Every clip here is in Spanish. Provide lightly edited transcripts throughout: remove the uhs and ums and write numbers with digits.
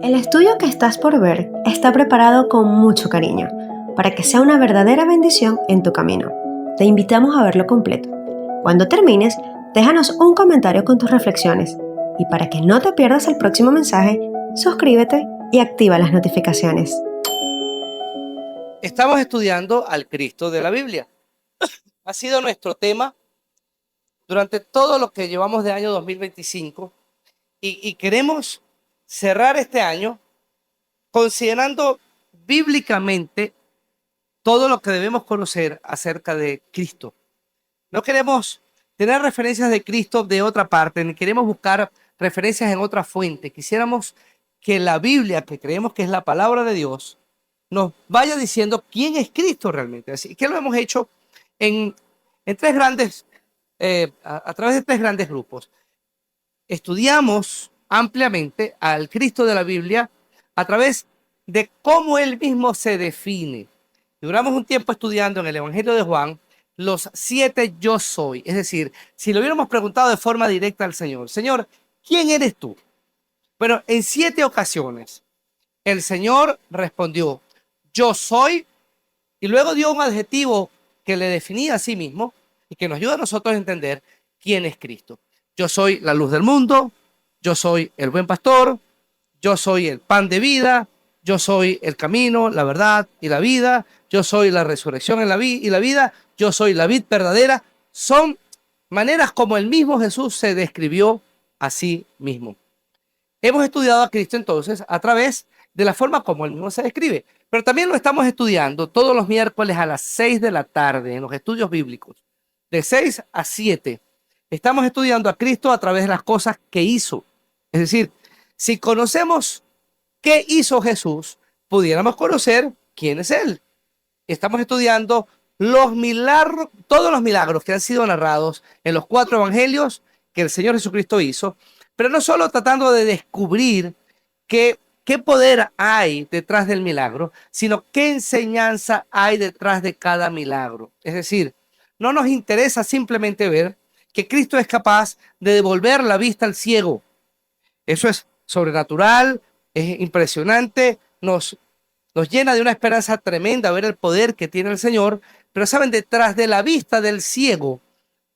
El estudio que estás por ver está preparado con mucho cariño para que sea una verdadera bendición en tu camino. Te invitamos a verlo completo. Cuando termines, déjanos un comentario con tus reflexiones y para que no te pierdas el próximo mensaje, suscríbete y activa las notificaciones. Estamos estudiando al Cristo de la Biblia. Ha sido nuestro tema durante todo lo que llevamos de año 2025 y queremos cerrar este año considerando bíblicamente todo lo que debemos conocer acerca de Cristo. No queremos tener referencias de Cristo de otra parte, ni queremos buscar referencias en otra fuente. Quisiéramos que la Biblia, que creemos que es la palabra de Dios, nos vaya diciendo quién es Cristo realmente. Así que lo hemos hecho en tres grandes, a través de tres grandes grupos. Estudiamos ampliamente al Cristo de la Biblia a través de cómo él mismo se define. Duramos un tiempo estudiando en el Evangelio de Juan los 7 yo soy. Es decir, si le hubiéramos preguntado de forma directa al Señor, Señor, ¿quién eres tú? Bueno, en 7 ocasiones el Señor respondió, yo soy, y luego dio un adjetivo que le definía a sí mismo y que nos ayuda a nosotros a entender quién es Cristo. Yo soy la luz del mundo, yo soy el buen pastor, yo soy el pan de vida, yo soy el camino, la verdad y la vida, yo soy la resurrección y la vida, yo soy la vid verdadera. Son maneras como el mismo Jesús se describió a sí mismo. Hemos estudiado a Cristo entonces a través de la forma como él mismo se describe, pero también lo estamos estudiando todos los miércoles a las 6 de la tarde en los estudios bíblicos, de 6 a 7. Estamos estudiando a Cristo a través de las cosas que hizo. Es decir, si conocemos qué hizo Jesús, pudiéramos conocer quién es Él. Estamos estudiando los milagros, todos los milagros que han sido narrados en los 4 evangelios que el Señor Jesucristo hizo, pero no solo tratando de descubrir qué poder hay detrás del milagro, sino qué enseñanza hay detrás de cada milagro. Es decir, no nos interesa simplemente ver que Cristo es capaz de devolver la vista al ciego. Eso es sobrenatural, es impresionante, nos llena de una esperanza tremenda ver el poder que tiene el Señor, pero saben, detrás de la vista del ciego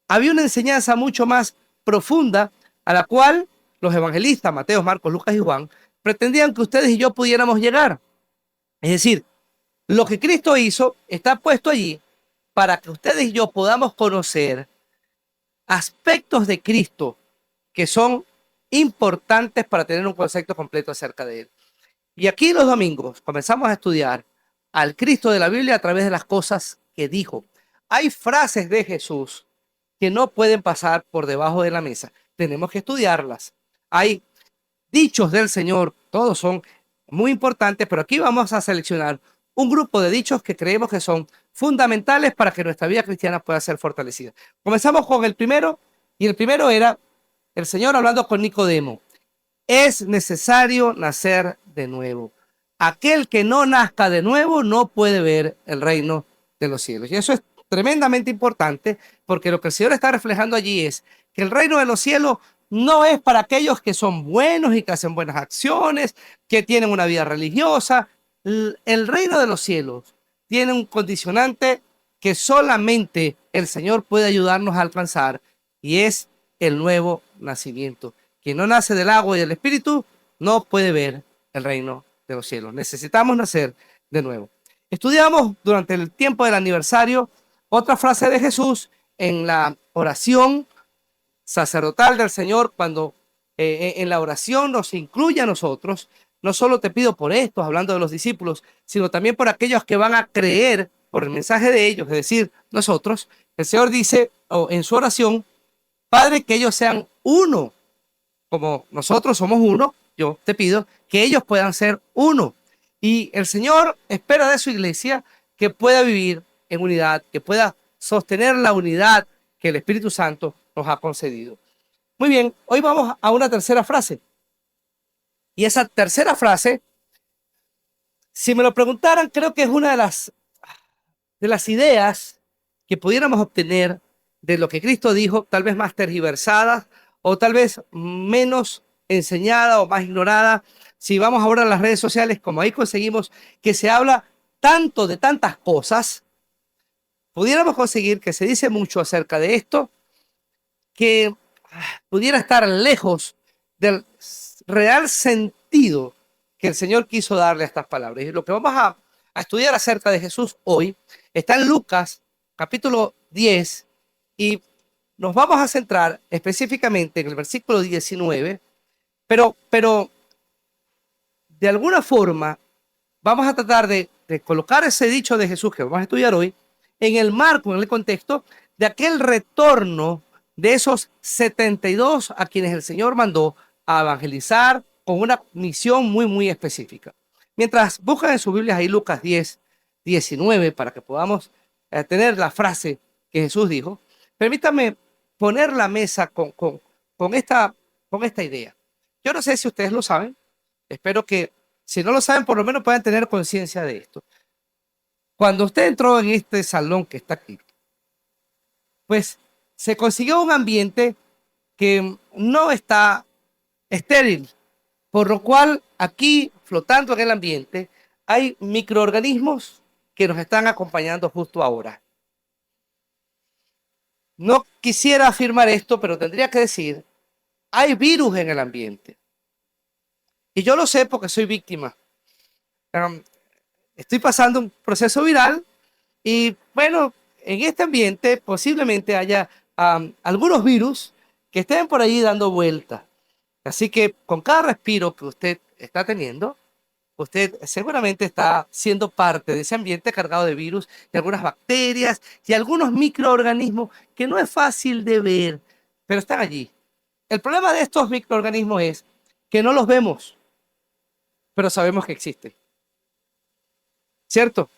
había una enseñanza mucho más profunda a la cual los evangelistas, Mateo, Marcos, Lucas y Juan, pretendían que ustedes y yo pudiéramos llegar. Es decir, lo que Cristo hizo está puesto allí para que ustedes y yo podamos conocer aspectos de Cristo que son importantes para tener un concepto completo acerca de él. Y aquí los domingos comenzamos a estudiar al Cristo de la Biblia a través de las cosas que dijo. Hay frases de Jesús que no pueden pasar por debajo de la mesa. Tenemos que estudiarlas. Hay dichos del Señor, todos son muy importantes, pero aquí vamos a seleccionar un grupo de dichos que creemos que son fundamentales para que nuestra vida cristiana pueda ser fortalecida. Comenzamos con el primero, y el primero era el Señor hablando con Nicodemo. Es necesario nacer de nuevo. Aquel que no nazca de nuevo no puede ver el reino de los cielos. Y eso es tremendamente importante porque lo que el Señor está reflejando allí es que el reino de los cielos no es para aquellos que son buenos y que hacen buenas acciones, que tienen una vida religiosa. El reino de los cielos tiene un condicionante que solamente el Señor puede ayudarnos a alcanzar y es el nuevo nacimiento. Quien no nace del agua y del espíritu no puede ver el reino de los cielos. Necesitamos nacer de nuevo. Estudiamos durante el tiempo del aniversario otra frase de Jesús en la oración sacerdotal del Señor, cuando en la oración nos incluye a nosotros. No solo te pido por esto, hablando de los discípulos, sino también por aquellos que van a creer por el mensaje de ellos, es decir, nosotros. El Señor dice en su oración, Padre, que ellos sean uno, como nosotros somos uno. Yo te pido que ellos puedan ser uno. Y el Señor espera de su iglesia que pueda vivir en unidad, que pueda sostener la unidad que el Espíritu Santo nos ha concedido. Muy bien, hoy vamos a una tercera frase. Y esa tercera frase, si me lo preguntaran, creo que es una de las ideas que pudiéramos obtener de lo que Cristo dijo, tal vez más tergiversadas o tal vez menos enseñada o más ignorada, si vamos ahora a las redes sociales, como ahí conseguimos que se habla tanto de tantas cosas, pudiéramos conseguir que se dice mucho acerca de esto, que pudiera estar lejos del real sentido que el Señor quiso darle a estas palabras. Y lo que vamos a estudiar acerca de Jesús hoy está en Lucas capítulo 10 y nos vamos a centrar específicamente en el versículo 19, pero de alguna forma vamos a tratar de colocar ese dicho de Jesús que vamos a estudiar hoy en el marco, en el contexto de aquel retorno de esos 72 a quienes el Señor mandó a evangelizar con una misión muy específica. Mientras buscan en sus Biblias ahí Lucas 10, 19, para que podamos tener la frase que Jesús dijo, permítanme poner la mesa con esta idea. Yo no sé si ustedes lo saben, espero que si no lo saben por lo menos puedan tener conciencia de esto. Cuando usted entró en este salón que está aquí, pues se consiguió un ambiente que no está estéril, por lo cual aquí, flotando en el ambiente, hay microorganismos que nos están acompañando justo ahora. No quisiera afirmar esto, pero tendría que decir, hay virus en el ambiente. Y yo lo sé porque soy víctima. Estoy pasando un proceso viral y bueno, en este ambiente posiblemente haya algunos virus que estén por ahí dando vuelta. Así que con cada respiro que usted está teniendo, usted seguramente está siendo parte de ese ambiente cargado de virus y algunas bacterias y algunos microorganismos que no es fácil de ver, pero están allí. El problema de estos microorganismos es que no los vemos, pero sabemos que existen. ¿Cierto?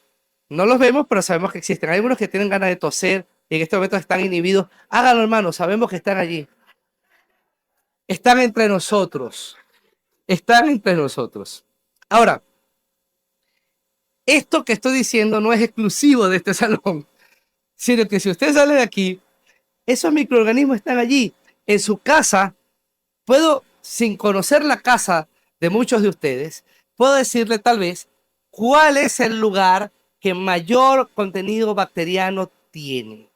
No los vemos, pero sabemos que existen. Hay algunos que tienen ganas de toser y en este momento están inhibidos. Háganlo, hermano, sabemos que están allí. Están entre nosotros. Están entre nosotros. Ahora, esto que estoy diciendo no es exclusivo de este salón, sino que si usted sale de aquí, esos microorganismos están allí. En su casa, puedo, sin conocer la casa de muchos de ustedes, puedo decirle tal vez cuál es el lugar que mayor contenido bacteriano tiene.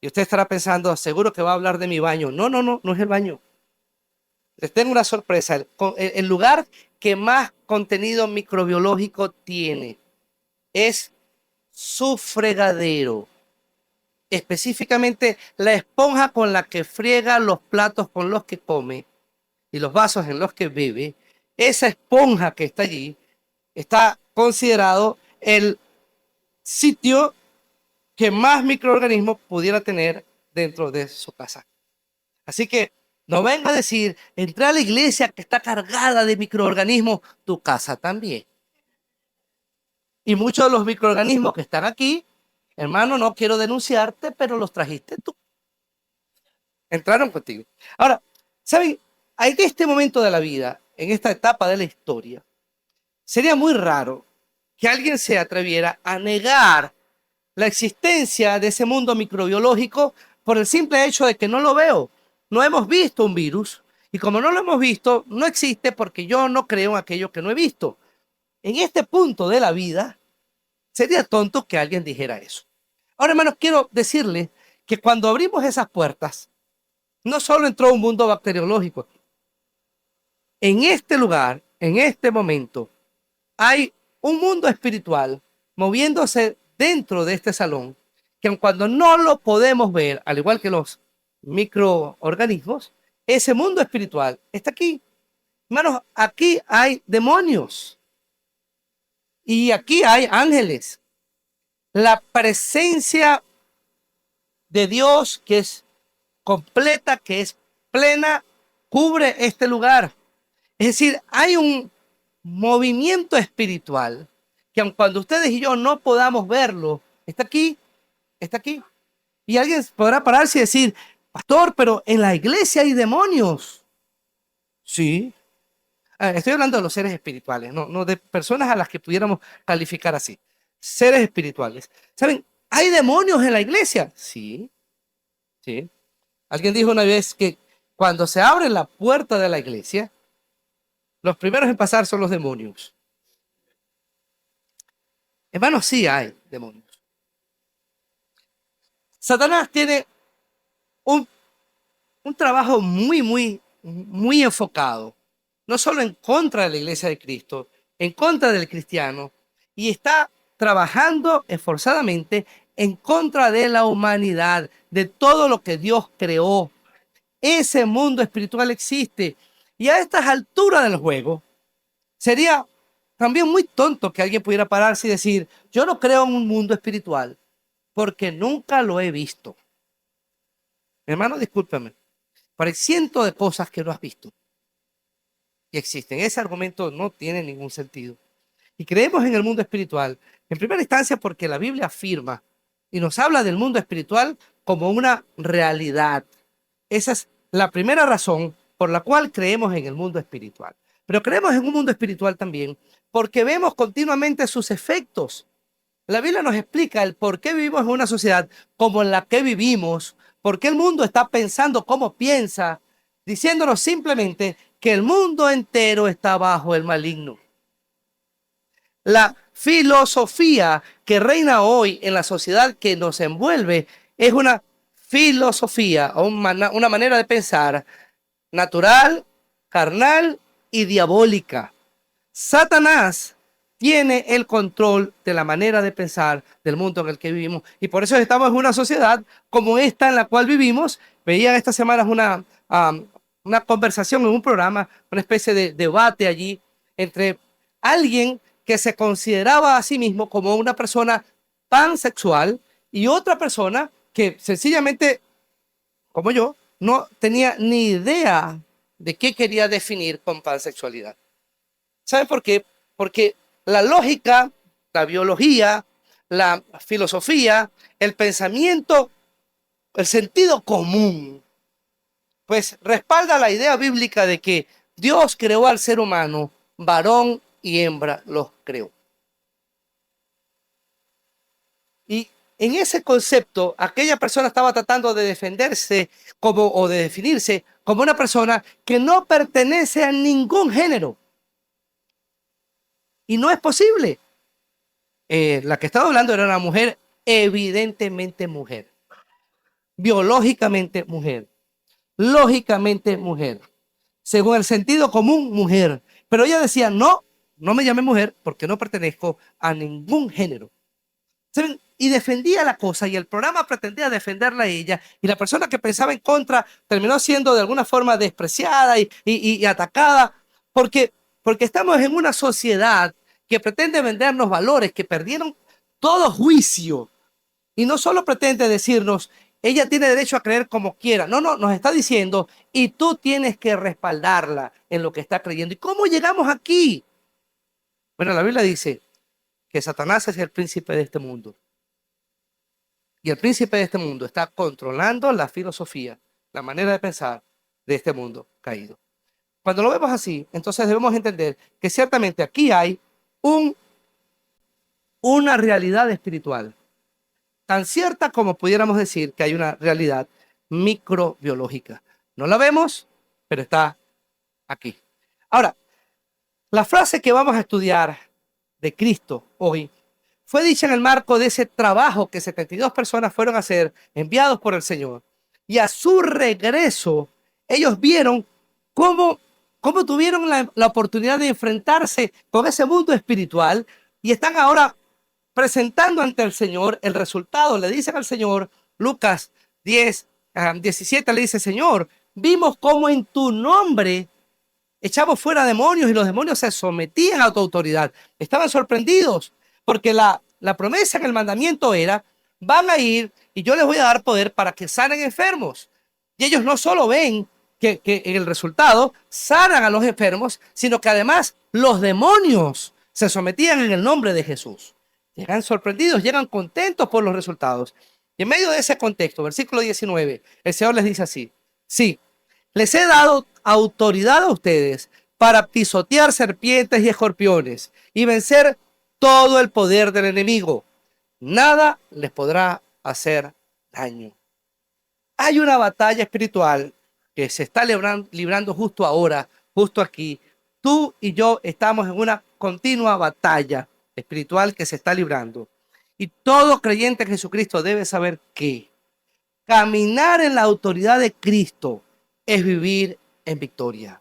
Y usted estará pensando, seguro que va a hablar de mi baño. No, no es el baño. Les tengo una sorpresa. El lugar que más contenido microbiológico tiene es su fregadero. Específicamente la esponja con la que friega los platos con los que come y los vasos en los que bebe. Esa esponja que está allí está considerado el sitio que más microorganismos pudiera tener dentro de su casa. Así que no venga a decir, entré a la iglesia que está cargada de microorganismos, tu casa también. Y muchos de los microorganismos que están aquí, hermano, no quiero denunciarte, pero los trajiste tú. Entraron contigo. Ahora, ¿saben? En este momento de la vida, en esta etapa de la historia, sería muy raro que alguien se atreviera a negar la existencia de ese mundo microbiológico por el simple hecho de que no lo veo. No hemos visto un virus y como no lo hemos visto, no existe porque yo no creo en aquello que no he visto. En este punto de la vida, sería tonto que alguien dijera eso. Ahora, hermanos, quiero decirles que cuando abrimos esas puertas, no solo entró un mundo bacteriológico. En este lugar, en este momento, hay un mundo espiritual moviéndose dentro de este salón, que aun cuando no lo podemos ver, al igual que los microorganismos, ese mundo espiritual está aquí. Hermanos, aquí hay demonios y aquí hay ángeles. La presencia de Dios que es completa, que es plena, cubre este lugar. Es decir, hay un movimiento espiritual que aun cuando ustedes y yo no podamos verlo, está aquí, está aquí. Y alguien podrá pararse y decir, pastor, pero en la iglesia hay demonios. Sí. Estoy hablando de los seres espirituales, no de personas a las que pudiéramos calificar así. Seres espirituales. ¿Saben? ¿Hay demonios en la iglesia? Sí, sí. Alguien dijo una vez que cuando se abre la puerta de la iglesia, Los primeros en pasar son los demonios. Hermanos, sí hay demonios. Satanás tiene un, un trabajo muy enfocado, no solo en contra de la iglesia de Cristo, en contra del cristiano, y está trabajando esforzadamente en contra de la humanidad, de todo lo que Dios creó. Ese mundo espiritual existe. Y a estas alturas del juego, sería también muy tonto que alguien pudiera pararse y decir, yo no creo en un mundo espiritual porque nunca lo he visto. Hermano, discúlpeme, pero hay cientos de cosas que no has visto y existen. Ese argumento no tiene ningún sentido. Y creemos en el mundo espiritual, en primera instancia porque la Biblia afirma y nos habla del mundo espiritual como una realidad. Esa es la primera razón por la cual creemos en el mundo espiritual. Pero creemos en un mundo espiritual también porque vemos continuamente sus efectos. La Biblia nos explica el por qué vivimos en una sociedad como en la que vivimos, por qué el mundo está pensando como piensa, diciéndonos simplemente que el mundo entero está bajo el maligno. La filosofía que reina hoy en la sociedad que nos envuelve es una filosofía o una manera de pensar natural, carnal y diabólica. Satanás tiene el control de la manera de pensar del mundo en el que vivimos. Y por eso estamos en una sociedad como esta en la cual vivimos. Veía esta semana una conversación en un programa, una especie de debate allí entre alguien que se consideraba a sí mismo como una persona pansexual y otra persona que sencillamente, como yo, no tenía ni idea de qué quería definir con pansexualidad. ¿Saben por qué? Porque la lógica, la biología, la filosofía, el pensamiento, el sentido común, pues respalda la idea bíblica de que Dios creó al ser humano, varón y hembra los creó. Y en ese concepto, aquella persona estaba tratando de defenderse o de definirse como una persona que no pertenece a ningún género. Y no es posible. La que estaba hablando era una mujer, evidentemente mujer, biológicamente mujer, lógicamente mujer, según el sentido común mujer. Pero ella decía, no, no me llame mujer porque no pertenezco a ningún género. ¿Saben? Y defendía la cosa y el programa pretendía defenderla a ella y la persona que pensaba en contra terminó siendo de alguna forma despreciada y atacada porque estamos en una sociedad que pretende vendernos valores que perdieron todo juicio y no solo pretende decirnos ella tiene derecho a creer como quiera, no, nos está diciendo y tú tienes que respaldarla en lo que está creyendo. ¿Y cómo llegamos aquí? Bueno, la Biblia dice que Satanás es el príncipe de este mundo. Y el príncipe de este mundo está controlando la filosofía, la manera de pensar de este mundo caído. Cuando lo vemos así, entonces debemos entender que ciertamente aquí hay una realidad espiritual, tan cierta como pudiéramos decir que hay una realidad microbiológica. No la vemos, pero está aquí. Ahora, la frase que vamos a estudiar de Cristo hoy fue dicha en el marco de ese trabajo que 72 personas fueron a hacer, enviados por el Señor. Y a su regreso, ellos vieron cómo tuvieron la oportunidad de enfrentarse con ese mundo espiritual y están ahora presentando ante el Señor el resultado. Le dicen al Señor, Lucas 10, 17, le dice, Señor, vimos cómo en tu nombre echamos fuera demonios y los demonios se sometían a tu autoridad. Estaban sorprendidos porque la promesa en el mandamiento era, van a ir y yo les voy a dar poder para que sanen enfermos. Y ellos no solo ven que en el resultado sanan a los enfermos, sino que además los demonios se sometían en el nombre de Jesús. Llegan sorprendidos, llegan contentos por los resultados. Y en medio de ese contexto, versículo 19, el Señor les dice así, sí, les he dado autoridad a ustedes para pisotear serpientes y escorpiones y vencer todo el poder del enemigo. Nada les podrá hacer daño. Hay una batalla espiritual que se está librando justo ahora, justo aquí, tú y yo estamos en una continua batalla espiritual que se está librando. Y todo creyente en Jesucristo debe saber que caminar en la autoridad de Cristo es vivir en victoria.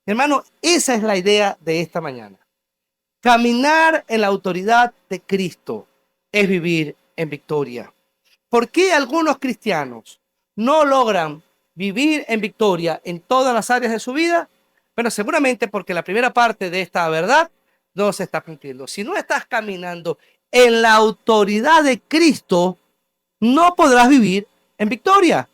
Hermano, esa es la idea de esta mañana. Caminar en la autoridad de Cristo es vivir en victoria. ¿Por qué algunos cristianos no logran vivir en victoria en todas las áreas de su vida? Bueno, seguramente porque la primera parte de esta verdad no se está cumpliendo. Si no estás caminando en la autoridad de Cristo, no podrás vivir en victoria.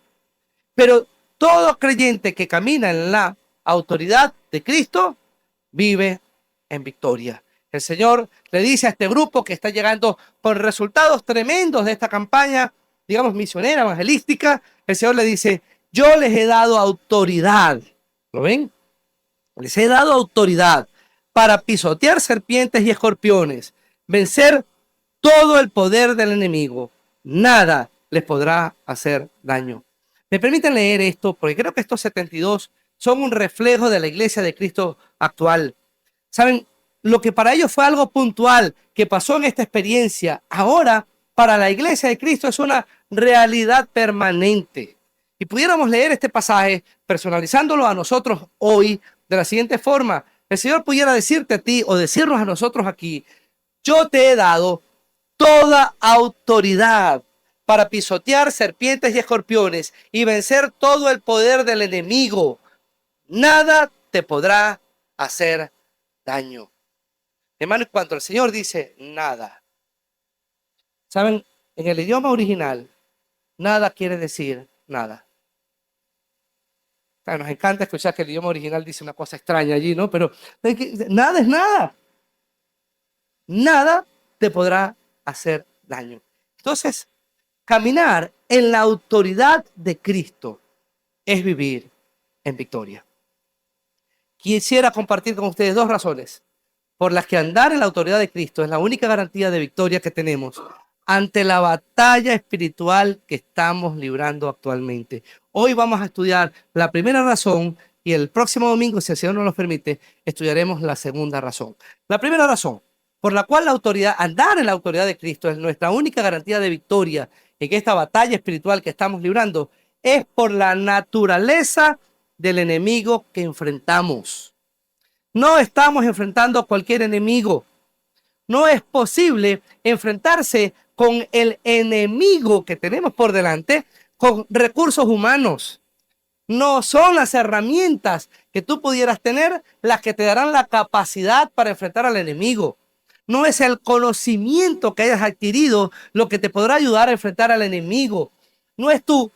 Pero todo creyente que camina en la autoridad de Cristo vive en victoria. El Señor le dice a este grupo que está llegando con resultados tremendos de esta campaña, digamos, misionera, evangelística. El Señor le dice, yo les he dado autoridad. ¿Lo ven? Les he dado autoridad para pisotear serpientes y escorpiones, vencer todo el poder del enemigo. Nada les podrá hacer daño. Me permiten leer esto porque creo que estos 72 son un reflejo de la iglesia de Cristo actual. ¿Saben? Lo que para ellos fue algo puntual que pasó en esta experiencia, ahora para la iglesia de Cristo es una realidad permanente. Y pudiéramos leer este pasaje personalizándolo a nosotros hoy de la siguiente forma. El Señor pudiera decirte a ti o decirnos a nosotros aquí, yo te he dado toda autoridad para pisotear serpientes y escorpiones y vencer todo el poder del enemigo. Nada te podrá hacer daño. Hermano, cuando el Señor dice nada, ¿saben? En el idioma original, nada quiere decir nada. Claro, nos encanta escuchar que el idioma original dice una cosa extraña allí, ¿no? Pero nada es nada. Nada te podrá hacer daño. Entonces, caminar en la autoridad de Cristo es vivir en victoria. Quisiera compartir con ustedes dos razones por las que andar en la autoridad de Cristo es la única garantía de victoria que tenemos ante la batalla espiritual que estamos librando actualmente. Hoy vamos a estudiar la primera razón y el próximo domingo, si el Señor nos lo permite, estudiaremos la segunda razón. La primera razón por la cual andar en la autoridad de Cristo es nuestra única garantía de victoria en esta batalla espiritual que estamos librando, es por la naturaleza del enemigo que enfrentamos. No estamos enfrentando a cualquier enemigo. No es posible enfrentarse con el enemigo que tenemos por delante con recursos humanos. No son las herramientas que tú pudieras tener las que te darán la capacidad para enfrentar al enemigo. No es el conocimiento que hayas adquirido lo que te podrá ayudar a enfrentar al enemigo. No es tu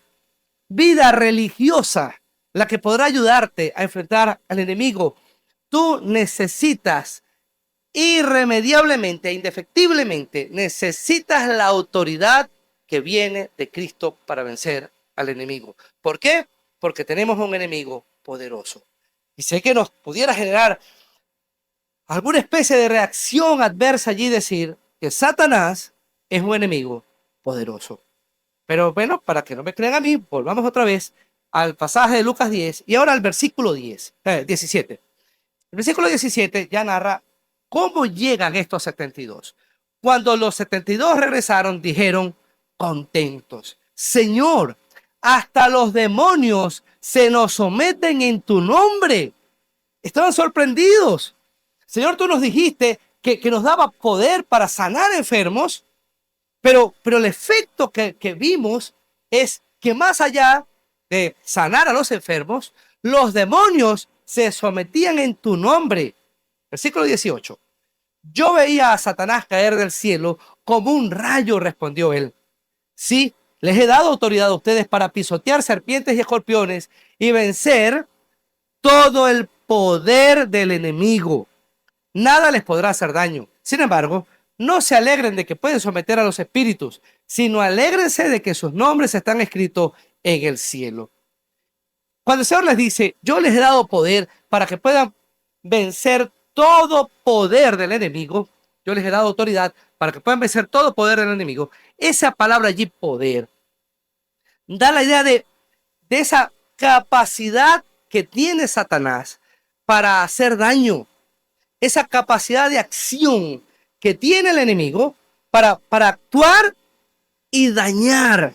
vida religiosa la que podrá ayudarte a enfrentar al enemigo. Tú necesitas irremediablemente, indefectiblemente, necesitas la autoridad que viene de Cristo para vencer al enemigo. ¿Por qué? Porque tenemos un enemigo poderoso. Y sé que nos pudiera generar alguna especie de reacción adversa allí decir que Satanás es un enemigo poderoso. Pero bueno, para que no me crean a mí, volvamos otra vez al pasaje de Lucas 10 y ahora al versículo 17. El versículo 17 ya narra cómo llegan estos 72. Cuando los 72 regresaron, dijeron contentos: Señor, hasta los demonios se nos someten en tu nombre. Estaban sorprendidos. Señor, tú nos dijiste que nos daba poder para sanar enfermos, pero el efecto que vimos es que más allá de sanar a los enfermos, los demonios se sometían en tu nombre. Versículo 18. Yo veía a Satanás caer del cielo como un rayo, respondió él. Sí, les he dado autoridad a ustedes para pisotear serpientes y escorpiones y vencer todo el poder del enemigo. Nada les podrá hacer daño. Sin embargo, no se alegren de que pueden someter a los espíritus, sino alégrense de que sus nombres están escritos en el cielo. Cuando el Señor les dice, yo les he dado poder para que puedan vencer todo poder del enemigo, yo les he dado autoridad para que puedan vencer todo poder del enemigo, esa palabra allí, poder, da la idea de esa capacidad que tiene Satanás para hacer daño, esa capacidad de acción que tiene el enemigo para actuar y dañar.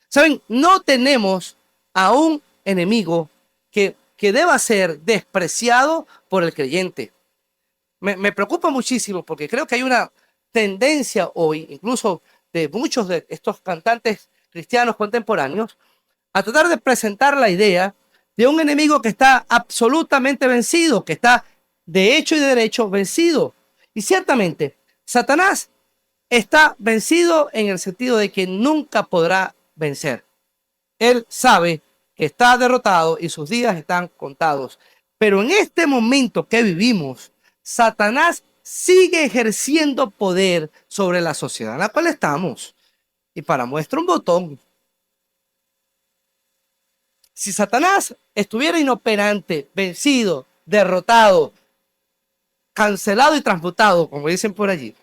¿Saben? No tenemos a un enemigo que deba ser despreciado por el creyente. Me preocupa muchísimo porque creo que hay una tendencia hoy, incluso de muchos de estos cantantes cristianos contemporáneos, a tratar de presentar la idea de un enemigo que está absolutamente vencido, que está de hecho y de derecho vencido. Y ciertamente, Satanás está vencido en el sentido de que nunca podrá vencer. Él sabe que está derrotado y sus días están contados. Pero en este momento que vivimos, Satanás sigue ejerciendo poder sobre la sociedad en la cual estamos. Y para muestra un botón, si Satanás estuviera inoperante, vencido, derrotado, cancelado y transmutado, como dicen por allí,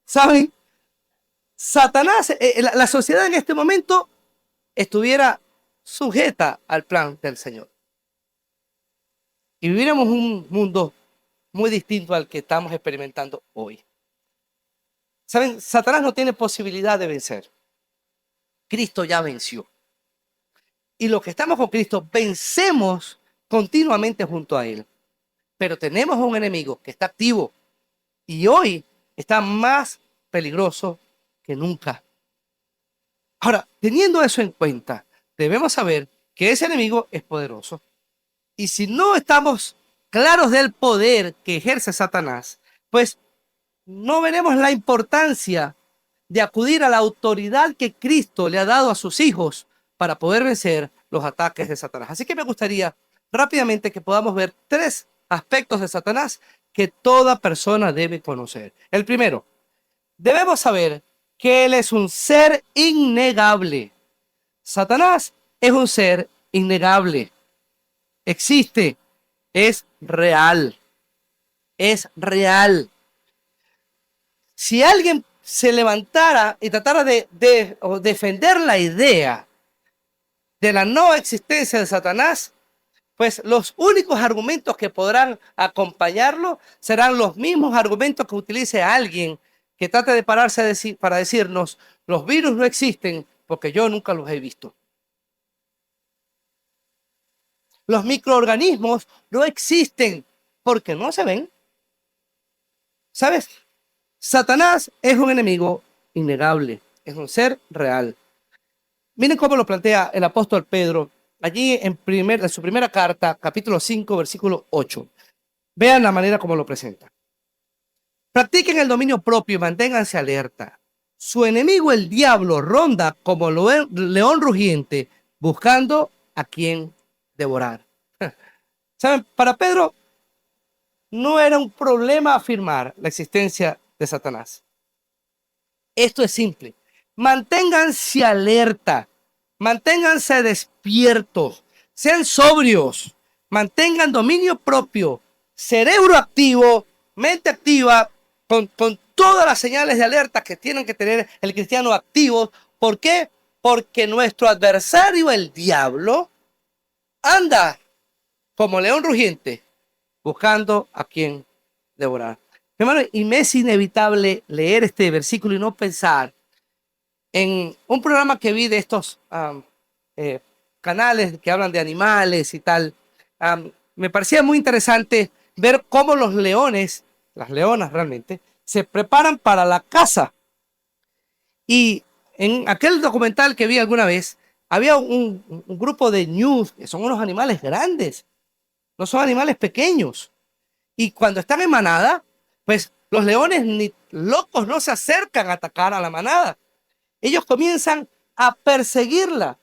¿saben? Satanás, la sociedad en este momento estuviera sujeta al plan del Señor. Y viviéramos un mundo muy distinto al que estamos experimentando hoy. ¿Saben? Satanás no tiene posibilidad de vencer. Cristo ya venció. Y los que estamos con Cristo vencemos continuamente junto a Él. Pero tenemos un enemigo que está activo y hoy está más peligroso que nunca. Ahora, teniendo eso en cuenta, debemos saber que ese enemigo es poderoso. Y si no estamos claros del poder que ejerce Satanás, pues no veremos la importancia de acudir a la autoridad que Cristo le ha dado a sus hijos para poder vencer los ataques de Satanás. Así que me gustaría rápidamente que podamos ver 3 aspectos de Satanás que toda persona debe conocer. El primero, debemos saber que él es un ser innegable. Satanás es un ser innegable. Existe, es real. Es real. Si alguien se levantara y tratara de defender la idea de la no existencia de Satanás, pues los únicos argumentos que podrán acompañarlo serán los mismos argumentos que utilice alguien que trate de pararse para decirnos, los virus no existen porque yo nunca los he visto. Los microorganismos no existen porque no se ven. ¿Sabes? Satanás es un enemigo innegable, es un ser real. Miren cómo lo plantea el apóstol Pedro allí en su primera carta, capítulo 5, versículo 8. Vean la manera como lo presenta. Practiquen el dominio propio y manténganse alerta. Su enemigo, el diablo, ronda como león rugiente, buscando a quien devorar. ¿Saben? Para Pedro no era un problema afirmar la existencia de Satanás. Esto es simple. Manténganse alerta, manténganse despiertos, sean sobrios, mantengan dominio propio, cerebro activo, mente activa, con todas las señales de alerta que tienen que tener el cristiano activo. ¿Por qué? Porque nuestro adversario, el diablo, anda como león rugiente, buscando a quien devorar. Hermano, y me es inevitable leer este versículo y no pensar en un programa que vi de estos canales que hablan de animales y tal. Me parecía muy interesante ver cómo los leones, las leonas realmente, se preparan para la caza. Y en aquel documental que vi alguna vez, había un grupo de ñus, que son unos animales grandes, no son animales pequeños. Y cuando están en manada, pues los leones ni locos no se acercan a atacar a la manada. Ellos comienzan a perseguirla.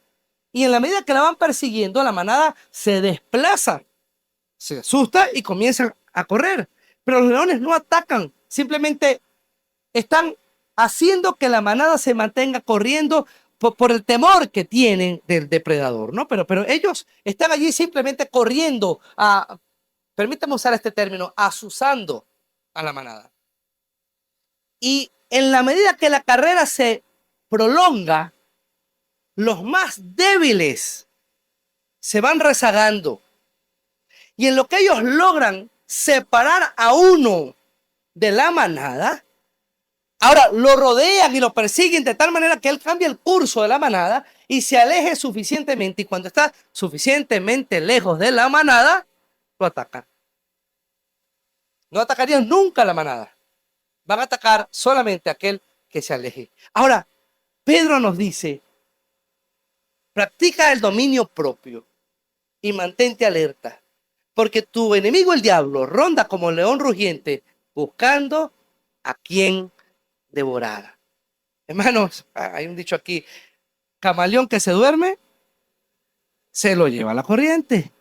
Y en la medida que la van persiguiendo, la manada se desplaza, se asusta y comienzan a correr. Pero los leones no atacan, simplemente están haciendo que la manada se mantenga corriendo por el temor que tienen del depredador, ¿no? Pero ellos están allí simplemente corriendo, permítame usar este término, azuzando a la manada. Y en la medida que la carrera se prolonga, los más débiles se van rezagando Y en lo que ellos logran separar a uno de la manada, ahora lo rodean y lo persiguen de tal manera que él cambia el curso de la manada y se aleje suficientemente. Y cuando está suficientemente lejos de la manada, lo atacan. No atacarían nunca a la manada. Van a atacar solamente a aquel que se aleje. Ahora, Pedro nos dice, practica el dominio propio y mantente alerta, porque tu enemigo el diablo ronda como león rugiente buscando a quien devorar. Hermanos, hay un dicho aquí, camaleón que se duerme, se lo lleva la corriente.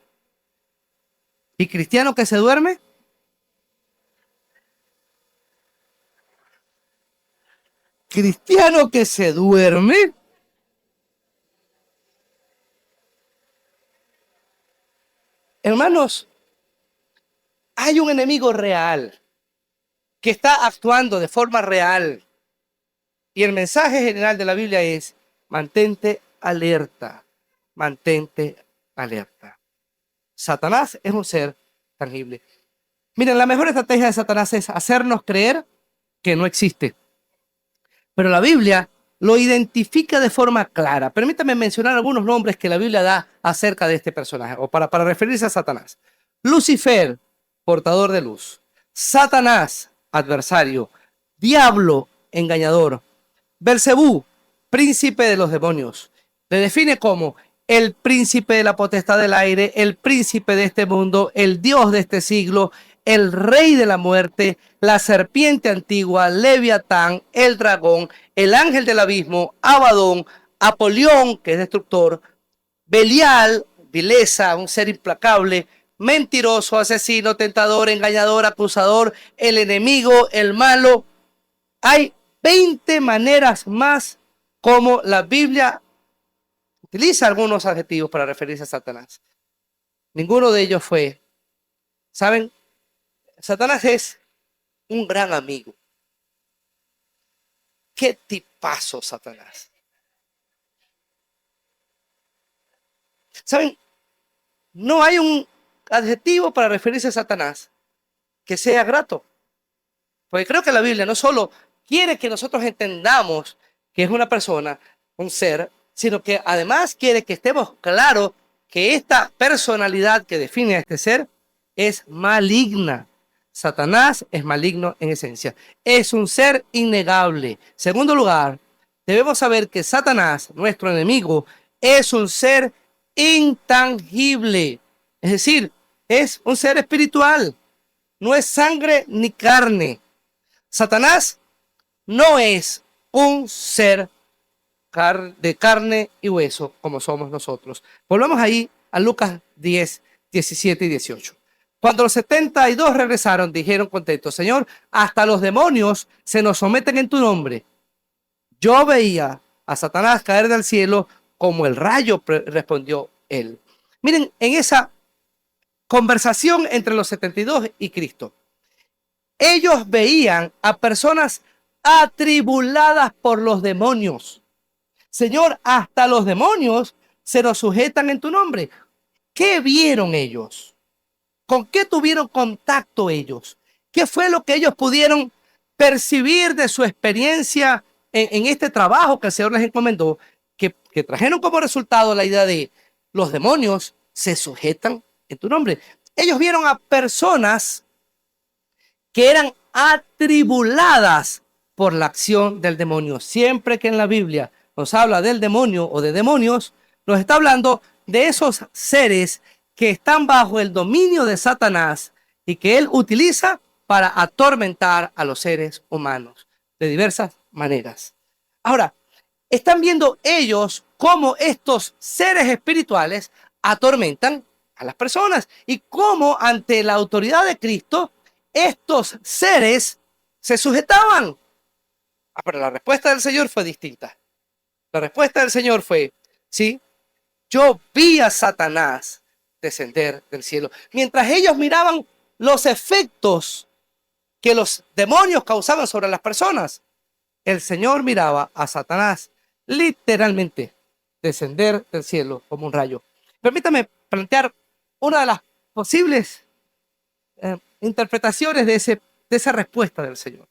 Y cristiano que se duerme, cristiano que se duerme, hermanos, hay un enemigo real que está actuando de forma real. Y el mensaje general de la Biblia es, mantente alerta, mantente alerta. Satanás es un ser tangible. Miren, la mejor estrategia de Satanás es hacernos creer que no existe. Pero la Biblia lo identifica de forma clara. Permítame mencionar algunos nombres que la Biblia da acerca de este personaje, o para referirse a Satanás. Lucifer, portador de luz. Satanás, adversario. Diablo, engañador. Belcebú, príncipe de los demonios. Le define como el príncipe de la potestad del aire, el príncipe de este mundo, el Dios de este siglo, el rey de la muerte, la serpiente antigua, Leviatán, el dragón, el ángel del abismo, Abadón, Apolión, que es destructor, Belial, vileza, un ser implacable, mentiroso, asesino, tentador, engañador, acusador, el enemigo, el malo. Hay 20 maneras más como la Biblia utiliza algunos adjetivos para referirse a Satanás. Ninguno de ellos fue, ¿saben? Satanás es un gran amigo. ¿Qué tipazo Satanás? ¿Saben? No hay un adjetivo para referirse a Satanás que sea grato. Porque creo que la Biblia no solo quiere que nosotros entendamos que es una persona, un ser, sino que además quiere que estemos claros que esta personalidad que define a este ser es maligna. Satanás es maligno en esencia. Es un ser innegable. Segundo lugar, debemos saber que Satanás, nuestro enemigo, es un ser intangible. Es decir, es un ser espiritual. No es sangre ni carne. Satanás no es un ser de carne y hueso como somos nosotros. Volvamos ahí a Lucas 10, 17 y 18. Cuando los 72 regresaron, dijeron contentos, Señor, hasta los demonios se nos someten en tu nombre. Yo veía a Satanás caer del cielo como el rayo, respondió él. Miren, en esa conversación entre los 72 y Cristo, ellos veían a personas atribuladas por los demonios. Señor, hasta los demonios se nos sujetan en tu nombre. ¿Qué vieron ellos? ¿Con qué tuvieron contacto ellos? ¿Qué fue lo que ellos pudieron percibir de su experiencia en este trabajo que el Señor les encomendó? Que trajeron como resultado la idea de los demonios se sujetan en tu nombre. Ellos vieron a personas que eran atribuladas por la acción del demonio. Siempre que en la Biblia nos habla del demonio o de demonios, nos está hablando de esos seres que están bajo el dominio de Satanás y que él utiliza para atormentar a los seres humanos de diversas maneras. Ahora, están viendo ellos cómo estos seres espirituales atormentan a las personas y cómo ante la autoridad de Cristo estos seres se sujetaban. Pero la respuesta del Señor fue distinta. La respuesta del Señor fue, sí, yo vi a Satanás descender del cielo. Mientras ellos miraban los efectos que los demonios causaban sobre las personas, el Señor miraba a Satanás literalmente descender del cielo como un rayo. Permítame plantear una de las posibles interpretaciones de esa respuesta del Señor.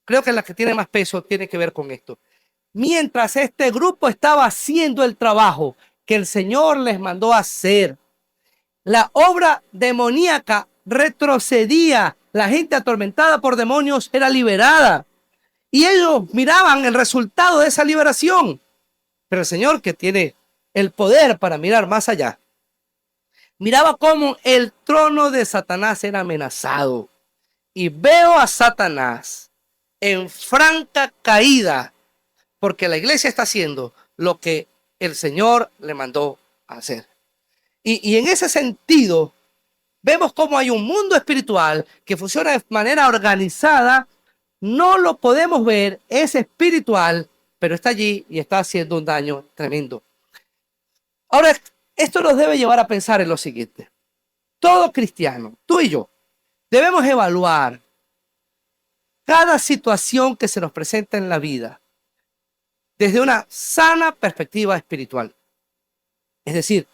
Creo que la que tiene más peso tiene que ver con esto. Mientras este grupo estaba haciendo el trabajo que el Señor les mandó a hacer, la obra demoníaca retrocedía. La gente atormentada por demonios era liberada. Y ellos miraban el resultado de esa liberación. Pero el Señor, que tiene el poder para mirar más allá, miraba cómo el trono de Satanás era amenazado. Y veo a Satanás en franca caída, porque la iglesia está haciendo lo que el Señor le mandó a hacer. Y en ese sentido, vemos cómo hay un mundo espiritual que funciona de manera organizada. No lo podemos ver, es espiritual, pero está allí y está haciendo un daño tremendo. Ahora, esto nos debe llevar a pensar en lo siguiente. Todo cristiano, tú y yo, debemos evaluar cada situación que se nos presenta en la vida desde una sana perspectiva espiritual. Es decir,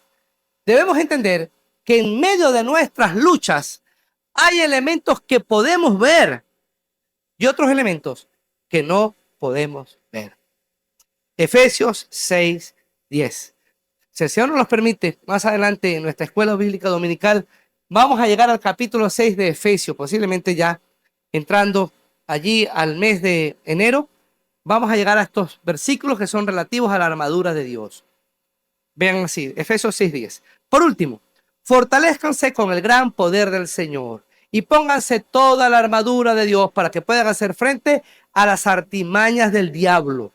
debemos entender que en medio de nuestras luchas hay elementos que podemos ver y otros elementos que no podemos ver. Efesios 6:10. Si el Señor nos permite, más adelante en nuestra escuela bíblica dominical, vamos a llegar al capítulo 6 de Efesios, posiblemente ya entrando allí al mes de enero. Vamos a llegar a estos versículos que son relativos a la armadura de Dios. Vean así, Efesios 6:10. Por último, fortalezcanse con el gran poder del Señor y pónganse toda la armadura de Dios para que puedan hacer frente a las artimañas del diablo.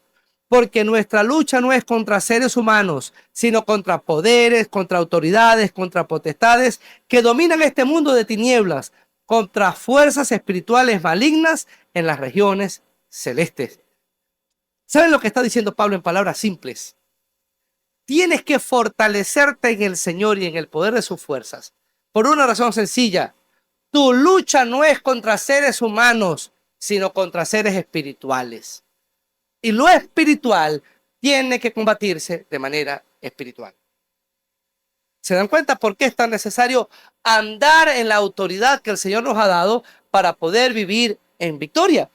Porque nuestra lucha no es contra seres humanos, sino contra poderes, contra autoridades, contra potestades que dominan este mundo de tinieblas, contra fuerzas espirituales malignas en las regiones celestes. ¿Saben lo que está diciendo Pablo en palabras simples? Tienes que fortalecerte en el Señor y en el poder de sus fuerzas. Por una razón sencilla. Tu lucha no es contra seres humanos, sino contra seres espirituales. Y lo espiritual tiene que combatirse de manera espiritual. ¿Se dan cuenta por qué es tan necesario andar en la autoridad que el Señor nos ha dado para poder vivir en victoria?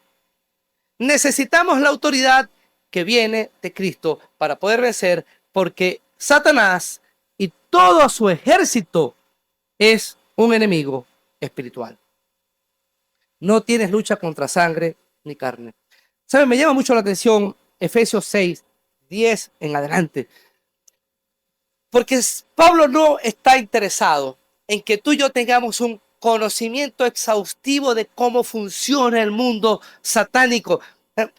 Necesitamos la autoridad que viene de Cristo para poder vencer, porque Satanás y todo su ejército es un enemigo espiritual. No tienes lucha contra sangre ni carne. ¿Saben? Me llama mucho la atención Efesios 6:10 en adelante. Porque Pablo no está interesado en que tú y yo tengamos un conocimiento exhaustivo de cómo funciona el mundo satánico.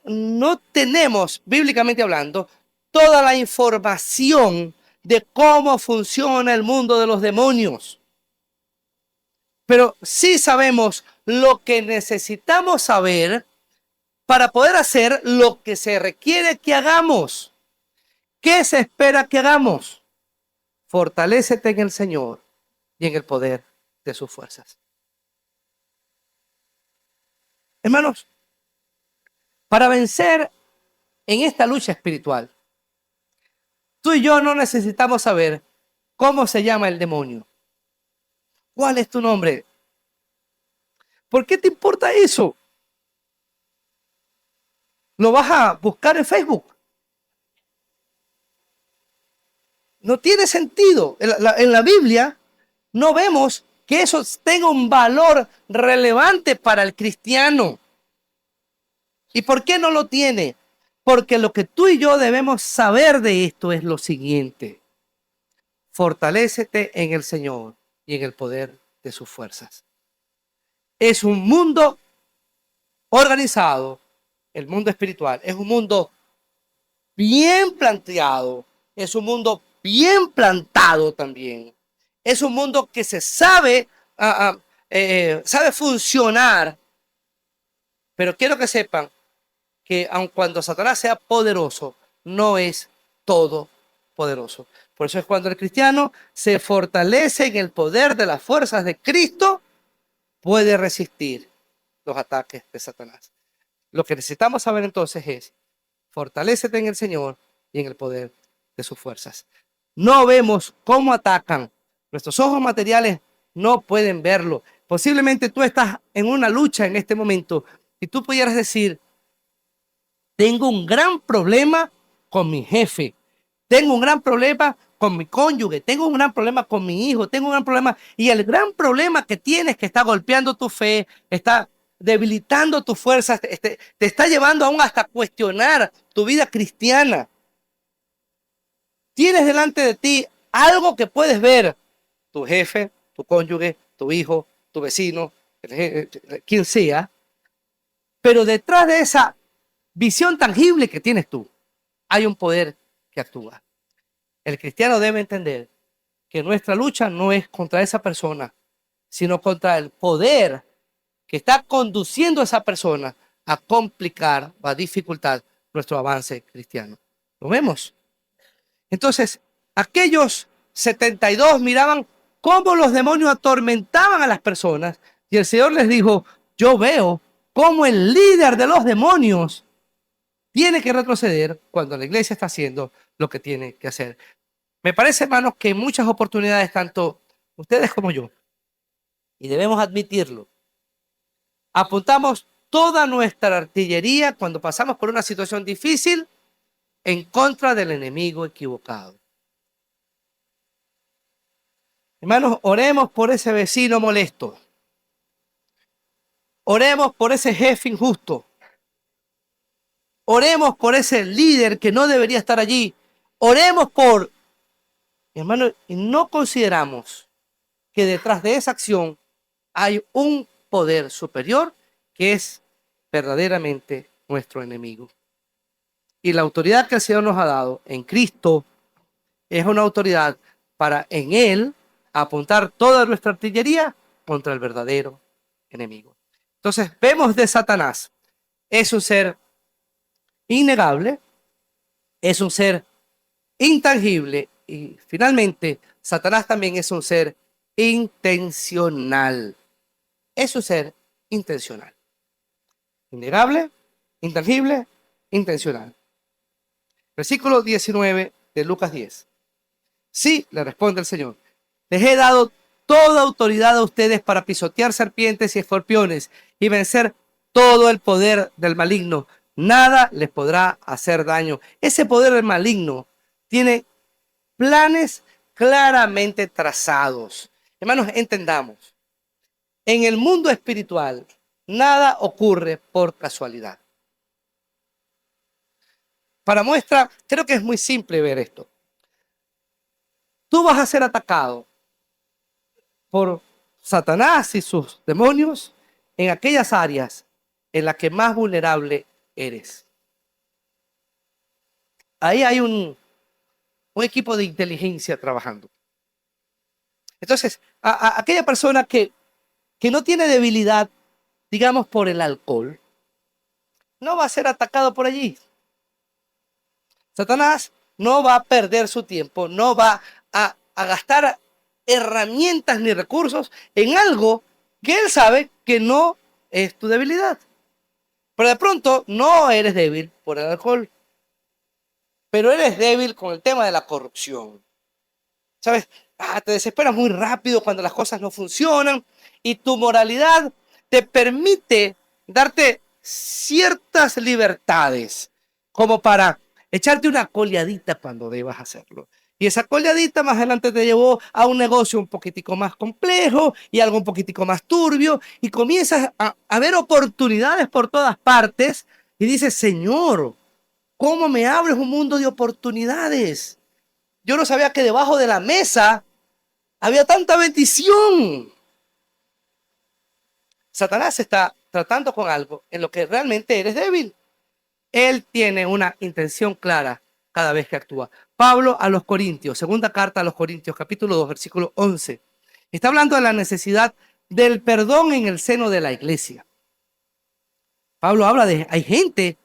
No tenemos, bíblicamente hablando, toda la información de cómo funciona el mundo de los demonios. Pero sí sabemos lo que necesitamos saber para poder hacer lo que se requiere que hagamos. ¿Qué se espera que hagamos? Fortalécete en el Señor y en el poder de sus fuerzas. Hermanos, para vencer en esta lucha espiritual, tú y yo no necesitamos saber cómo se llama el demonio. ¿Cuál es tu nombre? ¿Por qué te importa eso? ¿Lo vas a buscar en Facebook? No tiene sentido. En la Biblia no vemos que eso tenga un valor relevante para el cristiano. ¿Y por qué no lo tiene? Porque lo que tú y yo debemos saber de esto es lo siguiente. Fortalécete en el Señor y en el poder de sus fuerzas. Es un mundo organizado, el mundo espiritual. Es un mundo bien planteado. Es un mundo bien plantado también. Es un mundo que se sabe funcionar. Pero quiero que sepan que aun cuando Satanás sea poderoso, no es todopoderoso. Por eso es cuando el cristiano se fortalece en el poder de las fuerzas de Cristo, puede resistir los ataques de Satanás. Lo que necesitamos saber entonces es, fortalécete en el Señor y en el poder de sus fuerzas. No vemos cómo atacan. Nuestros ojos materiales no pueden verlo. Posiblemente tú estás en una lucha en este momento y tú pudieras decir, tengo un gran problema con mi jefe, tengo un gran problema con mi cónyuge, tengo un gran problema con mi hijo, tengo un gran problema. Y el gran problema que tienes que está golpeando tu fe, está debilitando tus fuerzas, te está llevando aún hasta cuestionar tu vida cristiana. Tienes delante de ti algo que puedes ver, tu jefe, tu cónyuge, tu hijo, tu vecino, quien sea, pero detrás de esa visión tangible que tienes tú, hay un poder que actúa. El cristiano debe entender que nuestra lucha no es contra esa persona, sino contra el poder que está conduciendo a esa persona a complicar o a dificultar nuestro avance cristiano. ¿Lo vemos? Entonces, aquellos 72 miraban cómo los demonios atormentaban a las personas y el Señor les dijo, yo veo cómo el líder de los demonios tiene que retroceder cuando la iglesia está haciendo lo que tiene que hacer. Me parece, hermanos, que en muchas oportunidades, tanto ustedes como yo, y debemos admitirlo, apuntamos toda nuestra artillería cuando pasamos por una situación difícil en contra del enemigo equivocado. Hermanos, oremos por ese vecino molesto. Oremos por ese jefe injusto. Oremos por ese líder que no debería estar allí. Oremos por... Hermanos, y no consideramos que detrás de esa acción hay un poder superior que es verdaderamente nuestro enemigo. Y la autoridad que el Señor nos ha dado en Cristo es una autoridad para en Él apuntar toda nuestra artillería contra el verdadero enemigo. Entonces vemos de Satanás, es un ser innegable, es un ser intangible y finalmente Satanás también es un ser intencional. Es un ser intencional. Innegable, intangible, intencional. Versículo 19 de Lucas 10. Sí, le responde el Señor, les he dado toda autoridad a ustedes para pisotear serpientes y escorpiones y vencer todo el poder del maligno. Nada les podrá hacer daño. Ese poder del maligno tiene planes claramente trazados. Hermanos, entendamos, en el mundo espiritual nada ocurre por casualidad. Para muestra, creo que es muy simple ver esto. Tú vas a ser atacado por Satanás y sus demonios en aquellas áreas en las que más vulnerable eres. Ahí hay un equipo de inteligencia trabajando. Entonces, aquella persona que no tiene debilidad, digamos, por el alcohol, no va a ser atacado por allí. Satanás no va a perder su tiempo, no va a gastar herramientas ni recursos en algo que él sabe que no es tu debilidad. Pero de pronto no eres débil por el alcohol, pero eres débil con el tema de la corrupción. ¿Sabes? Te desesperas muy rápido cuando las cosas no funcionan y tu moralidad te permite darte ciertas libertades como para echarte una coleadita cuando debas hacerlo. Y esa coleadita más adelante te llevó a un negocio un poquitico más complejo y algo un poquitico más turbio y comienzas a ver oportunidades por todas partes y dices, Señor, ¿cómo me abres un mundo de oportunidades? Yo no sabía que debajo de la mesa había tanta bendición. Satanás está tratando con algo en lo que realmente eres débil. Él tiene una intención clara cada vez que actúa. Pablo a los Corintios, segunda carta a los Corintios, capítulo 2, versículo 11. Está hablando de la necesidad del perdón en el seno de la iglesia. Pablo habla de, hay gente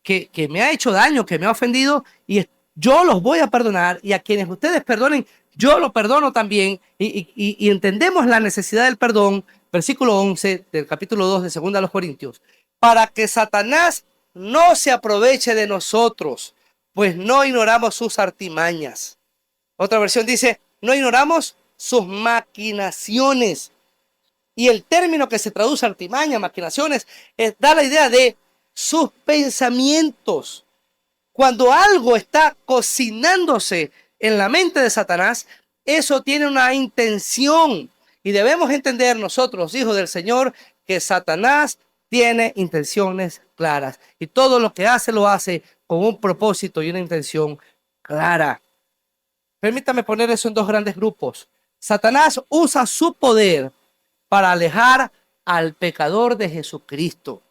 que me ha hecho daño, que me ha ofendido y yo los voy a perdonar y a quienes ustedes perdonen, yo lo perdono también y entendemos la necesidad del perdón, versículo 11 del capítulo 2 de segunda a los Corintios, para que Satanás no se aproveche de nosotros, pues no ignoramos sus artimañas. Otra versión dice, no ignoramos sus maquinaciones. Y el término que se traduce artimaña, maquinaciones, da la idea de sus pensamientos. Cuando algo está cocinándose en la mente de Satanás, eso tiene una intención. Y debemos entender nosotros, hijos del Señor, que Satanás tiene intenciones claras. Y todo lo que hace, lo hace con un propósito y una intención clara. Permítame poner eso en dos grandes grupos. Satanás usa su poder para alejar al pecador de Jesucristo.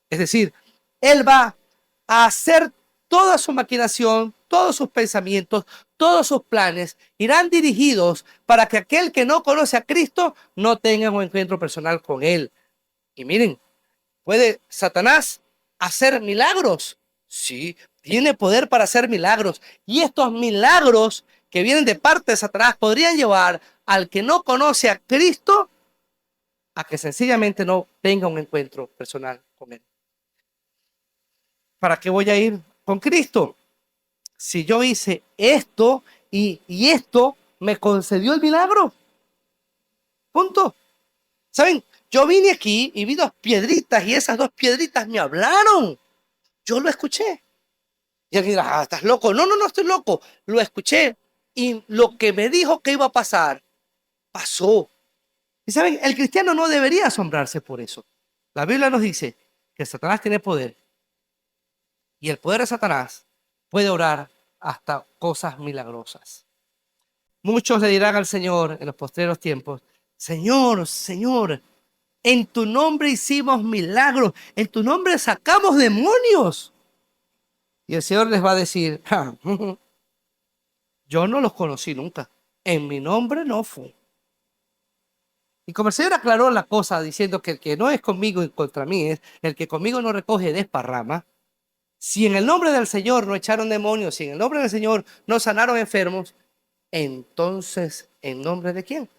Es decir, él va a hacer toda su maquinación, todos sus pensamientos, todos sus planes irán dirigidos para que aquel que no conoce a Cristo no tenga un encuentro personal con él. Y miren, ¿puede Satanás hacer milagros? Sí, tiene poder para hacer milagros. Y estos milagros que vienen de parte de Satanás podrían llevar al que no conoce a Cristo a que sencillamente no tenga un encuentro personal con él. ¿Para qué voy a ir con Cristo? Si yo hice esto y esto me concedió el milagro. Punto. ¿Saben? Yo vine aquí y vi dos piedritas y esas dos piedritas me hablaron. Yo lo escuché. Y alguien dirá, ¿estás loco? No, no, no estoy loco. Lo escuché y lo que me dijo que iba a pasar, pasó. Y saben, el cristiano no debería asombrarse por eso. La Biblia nos dice que Satanás tiene poder y el poder de Satanás puede obrar hasta cosas milagrosas. Muchos le dirán al Señor en los postreros tiempos, Señor, Señor, en tu nombre hicimos milagros, en tu nombre sacamos demonios. Y el Señor les va a decir, yo no los conocí nunca, en mi nombre no fue. Y como el Señor aclaró la cosa diciendo que el que no es conmigo y contra mí es, el que conmigo no recoge desparrama, si en el nombre del Señor no echaron demonios, si en el nombre del Señor no sanaron enfermos, entonces, ¿en nombre de quién?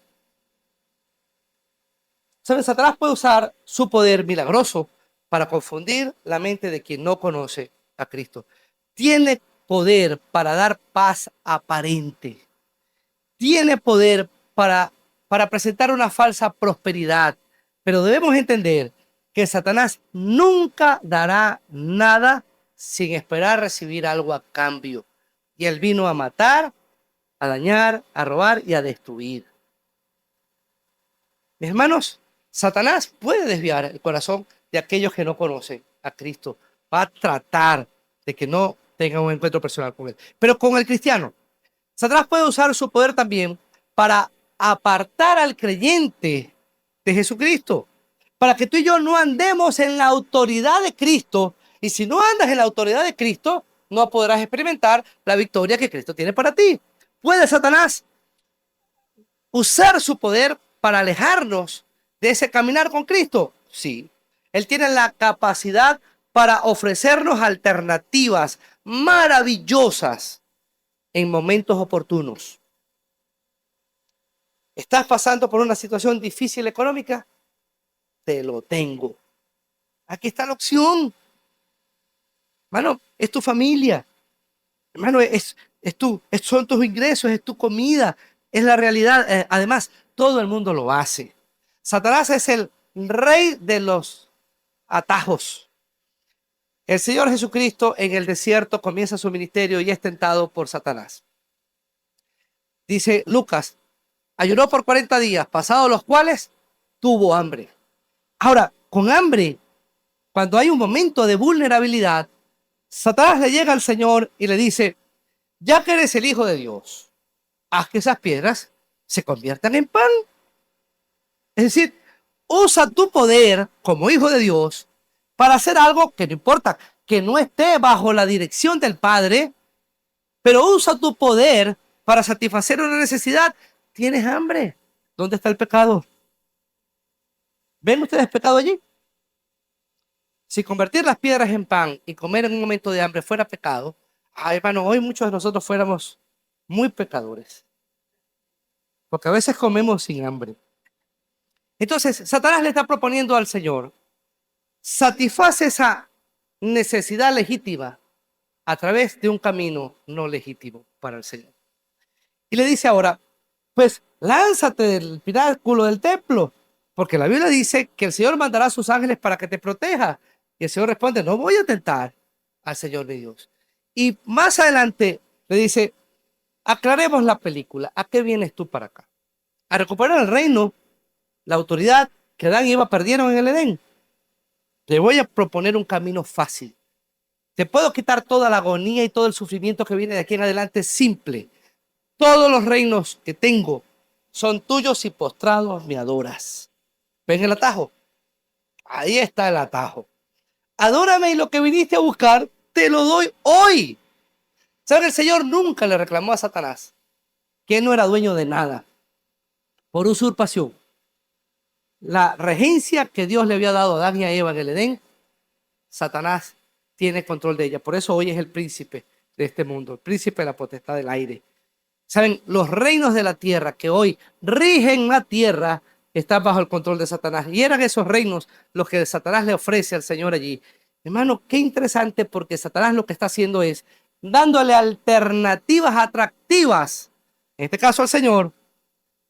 ¿Saben? Satanás puede usar su poder milagroso para confundir la mente de quien no conoce a Cristo. Tiene poder para dar paz aparente. Tiene poder para presentar una falsa prosperidad. Pero debemos entender que Satanás nunca dará nada sin esperar recibir algo a cambio. Y él vino a matar, a dañar, a robar y a destruir. Mis hermanos, Satanás puede desviar el corazón de aquellos que no conocen a Cristo. Va a tratar de que no tengan un encuentro personal con él. Pero con el cristiano, Satanás puede usar su poder también para apartar al creyente de Jesucristo. Para que tú y yo no andemos en la autoridad de Cristo. Y si no andas en la autoridad de Cristo, no podrás experimentar la victoria que Cristo tiene para ti. ¿Puede Satanás usar su poder para alejarnos de ese caminar con Cristo? Sí. Él tiene la capacidad para ofrecernos alternativas maravillosas en momentos oportunos. ¿Estás pasando por una situación difícil económica? Te lo tengo. Aquí está la opción. Hermano, es tu familia. Hermano, son tus ingresos, es tu comida, es la realidad. Además, todo el mundo lo hace. Satanás es el rey de los atajos. El Señor Jesucristo en el desierto comienza su ministerio y es tentado por Satanás. Dice Lucas, ayunó por 40 días, pasados los cuales tuvo hambre. Ahora, con hambre, cuando hay un momento de vulnerabilidad, Satanás le llega al Señor y le dice, ya que eres el Hijo de Dios, haz que esas piedras se conviertan en pan. Es decir, usa tu poder como Hijo de Dios para hacer algo que no importa, que no esté bajo la dirección del Padre, pero usa tu poder para satisfacer una necesidad. ¿Tienes hambre? ¿Dónde está el pecado? ¿Ven ustedes pecado allí? Si convertir las piedras en pan y comer en un momento de hambre fuera pecado, hermano, hoy muchos de nosotros fuéramos muy pecadores. Porque a veces comemos sin hambre. Entonces, Satanás le está proponiendo al Señor, satisface esa necesidad legítima a través de un camino no legítimo para el Señor. Y le dice ahora, pues lánzate del pináculo del templo, porque la Biblia dice que el Señor mandará a sus ángeles para que te proteja. Y el Señor responde, no voy a tentar al Señor mi Dios. Y más adelante le dice, aclaremos la película, ¿a qué vienes tú para acá? A recuperar el reino, la autoridad que Adán y Eva perdieron en el Edén. Te voy a proponer un camino fácil. Te puedo quitar toda la agonía y todo el sufrimiento que viene de aquí en adelante simple. Todos los reinos que tengo son tuyos y postrados me adoras. ¿Ven el atajo? Ahí está el atajo. Adórame y lo que viniste a buscar te lo doy hoy. ¿Saben? El Señor nunca le reclamó a Satanás que él no era dueño de nada por usurpación. La regencia que Dios le había dado a Adán y a Eva en el Edén, Satanás tiene control de ella. Por eso hoy es el príncipe de este mundo, el príncipe de la potestad del aire. Saben, los reinos de la tierra que hoy rigen la tierra están bajo el control de Satanás. Y eran esos reinos los que Satanás le ofrece al Señor allí. Hermano, qué interesante, porque Satanás lo que está haciendo es dándole alternativas atractivas, en este caso al Señor,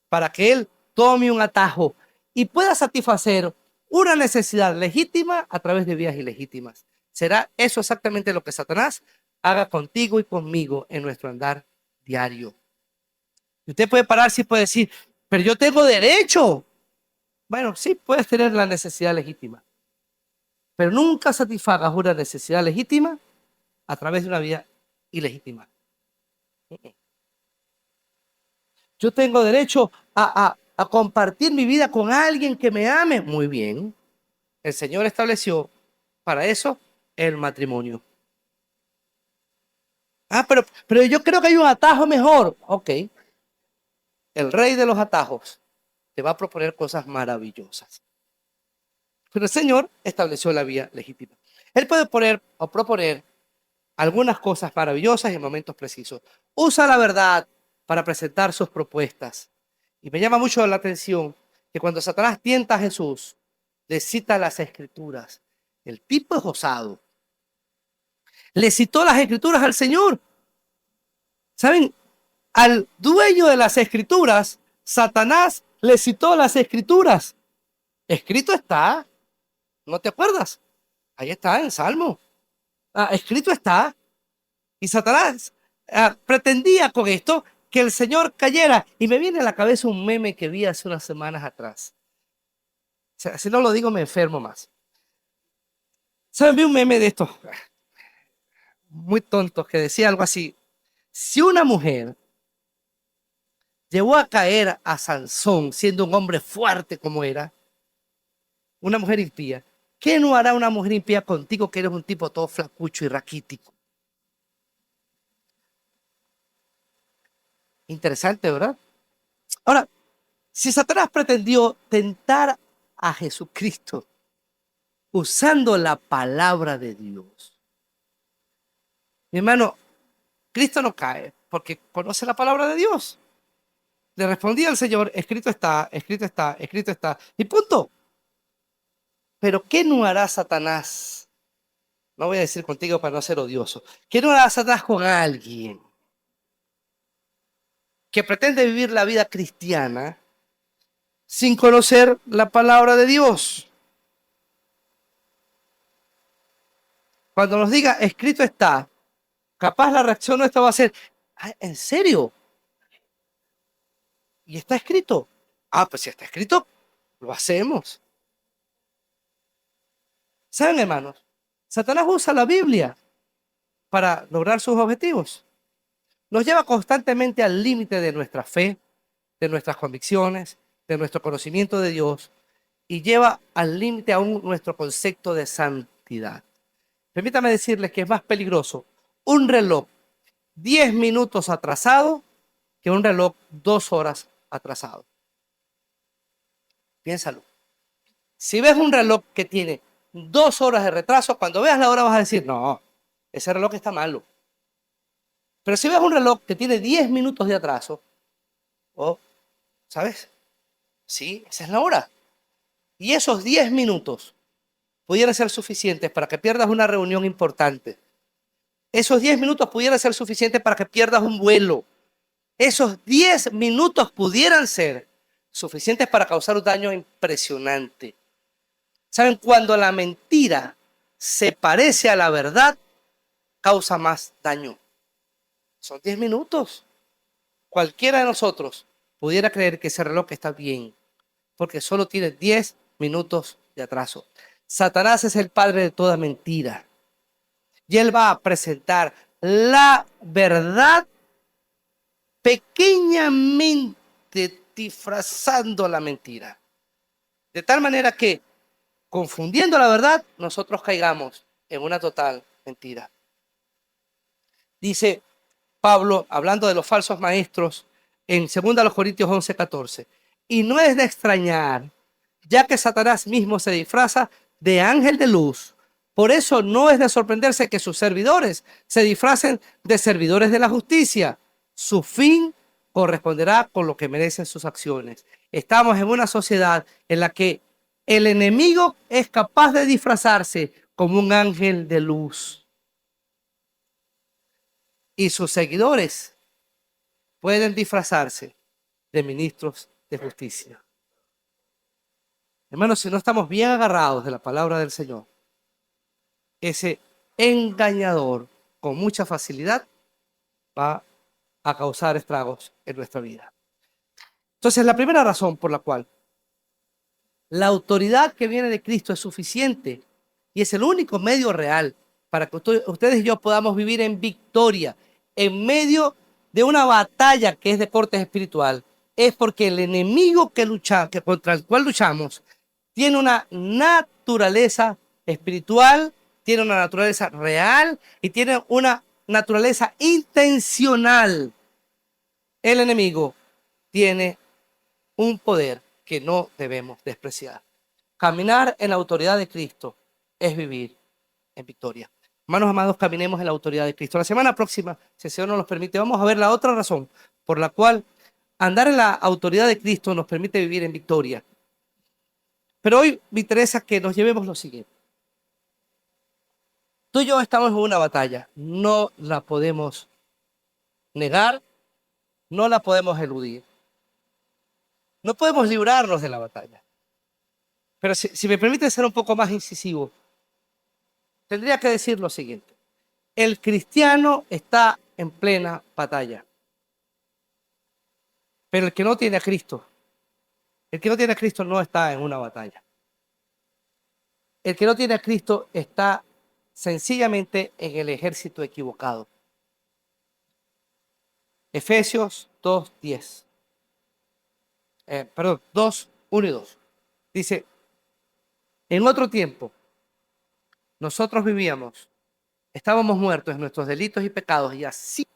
para que Él tome un atajo y pueda satisfacer una necesidad legítima a través de vías ilegítimas. Será eso exactamente lo que Satanás haga contigo y conmigo en nuestro andar diario. Y usted puede pararse y puede decir, pero yo tengo derecho. Bueno, sí, puedes tener la necesidad legítima, pero nunca satisfagas una necesidad legítima a través de una vía ilegítima. Yo tengo derecho a compartir mi vida con alguien que me ame. Muy bien. El Señor estableció para eso el matrimonio. Pero yo creo que hay un atajo mejor. Ok. El rey de los atajos te va a proponer cosas maravillosas. Pero el Señor estableció la vía legítima. Él puede poner o proponer algunas cosas maravillosas en momentos precisos. Usa la verdad para presentar sus propuestas. Y me llama mucho la atención que cuando Satanás tienta a Jesús, le cita las escrituras. El tipo es osado. Le citó las escrituras al Señor. ¿Saben? Al dueño de las escrituras, Satanás le citó las escrituras. Escrito está. ¿No te acuerdas? Ahí está en Salmo. Escrito está. Y Satanás pretendía con esto que el Señor cayera. Y me viene a la cabeza un meme que vi hace unas semanas atrás. O sea, si no lo digo me enfermo más. ¿Saben? Vi un meme de estos muy tontos que decía algo así. Si una mujer llevó a caer a Sansón siendo un hombre fuerte como era, una mujer impía, ¿qué no hará una mujer impía contigo que eres un tipo todo flacucho y raquítico? Interesante, ¿verdad? Ahora, si Satanás pretendió tentar a Jesucristo usando la palabra de Dios, mi hermano, Cristo no cae porque conoce la palabra de Dios. Le respondía al Señor, escrito está, escrito está, escrito está, y punto. Pero ¿qué no hará Satanás? No voy a decir contigo para no ser odioso. ¿Qué no hará Satanás con alguien que pretende vivir la vida cristiana sin conocer la palabra de Dios? Cuando nos diga escrito está, capaz la reacción nuestra va a ser, ¿en serio? ¿Y está escrito? Pues si está escrito, lo hacemos. ¿Saben, hermanos? Satanás usa la Biblia para lograr sus objetivos. Nos lleva constantemente al límite de nuestra fe, de nuestras convicciones, de nuestro conocimiento de Dios, y lleva al límite aún nuestro concepto de santidad. Permítame decirles que es más peligroso un reloj 10 minutos atrasado que un reloj 2 horas atrasado. Piénsalo. Si ves un reloj que tiene 2 horas de retraso, cuando veas la hora vas a decir, no, ese reloj está malo. Pero si ves un reloj que tiene 10 minutos de atraso, ¿sabes? Sí, esa es la hora. Y esos 10 minutos pudieran ser suficientes para que pierdas una reunión importante. Esos 10 minutos pudieran ser suficientes para que pierdas un vuelo. esos 10 minutos pudieran ser suficientes para causar un daño impresionante. ¿Saben? Cuando la mentira se parece a la verdad, causa más daño. Son 10 minutos. Cualquiera de nosotros pudiera creer que ese reloj está bien, porque solo tiene 10 minutos de atraso. Satanás es el padre de toda mentira. Y él va a presentar la verdad pequeñamente disfrazando la mentira. De tal manera que, confundiendo la verdad, nosotros caigamos en una total mentira. Dice Pablo, hablando de los falsos maestros, en 2 Corintios 11:14. Y no es de extrañar, ya que Satanás mismo se disfraza de ángel de luz. Por eso no es de sorprenderse que sus servidores se disfracen de servidores de la justicia. Su fin corresponderá con lo que merecen sus acciones. Estamos en una sociedad en la que el enemigo es capaz de disfrazarse como un ángel de luz. Y sus seguidores pueden disfrazarse de ministros de justicia. Hermanos, si no estamos bien agarrados de la palabra del Señor, ese engañador con mucha facilidad va a causar estragos en nuestra vida. Entonces, la primera razón por la cual la autoridad que viene de Cristo es suficiente y es el único medio real para que ustedes y yo podamos vivir en victoria en medio de una batalla que es de corte espiritual, es porque el enemigo contra el cual luchamos tiene una naturaleza espiritual, tiene una naturaleza real y tiene una naturaleza intencional. El enemigo tiene un poder que no debemos despreciar. Caminar en la autoridad de Cristo es vivir en victoria. Hermanos amados, caminemos en la autoridad de Cristo. La semana próxima, si el Señor nos lo permite, vamos a ver la otra razón por la cual andar en la autoridad de Cristo nos permite vivir en victoria. Pero hoy me interesa que nos llevemos lo siguiente. Tú y yo estamos en una batalla. No la podemos negar, no la podemos eludir. No podemos librarnos de la batalla. Pero si me permite ser un poco más incisivo, tendría que decir lo siguiente. El cristiano está en plena batalla. Pero el que no tiene a Cristo no está en una batalla. El que no tiene a Cristo está sencillamente en el ejército equivocado. Efesios 2:10. 2, 1 y 2. Dice, en otro tiempo, nosotros vivíamos, estábamos muertos en nuestros delitos y pecados y así.